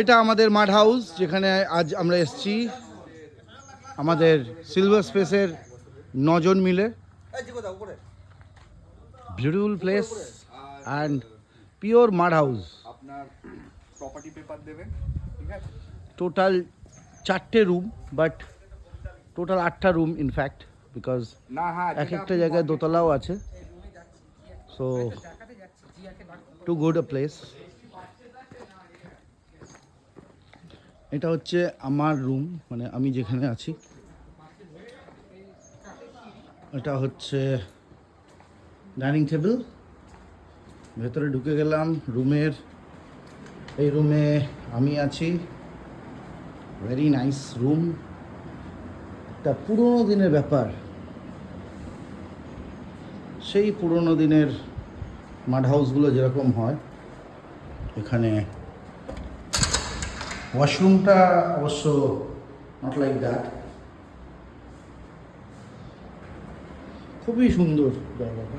এটা আমাদের মাড হাউস, যেখানে আজ আমরা এসেছি আমাদের সিলভার স্পেসের 9 জন মিলে। Beautiful place and pure mud house. আপনার প্রপার্টি পেপার দেবেন, ঠিক আছে? টোটাল 4টে রুম, বাট টোটাল 8টা রুম ইনফ্যাক্ট, বিকজ না, হ্যাঁ, এক একটা জায়গায় দোতলাও আছে। So too good a place. এটা হচ্ছে আমার রুম, মানে আমি যেখানে আছি। এটা হচ্ছে ডাইনিং টেবিল। ভেতরে ঢুকে গেলাম রুমের। এই রুমে আমি আছি। Very nice room. একটা পুরোনো দিনের ব্যাপার, সেই পুরোনো দিনের মাড হাউসগুলো যেরকম হয়। এখানে ওয়াশরুমটা অবশ্য নট লাইক দ্যাট। খুবই সুন্দর জায়গাটা।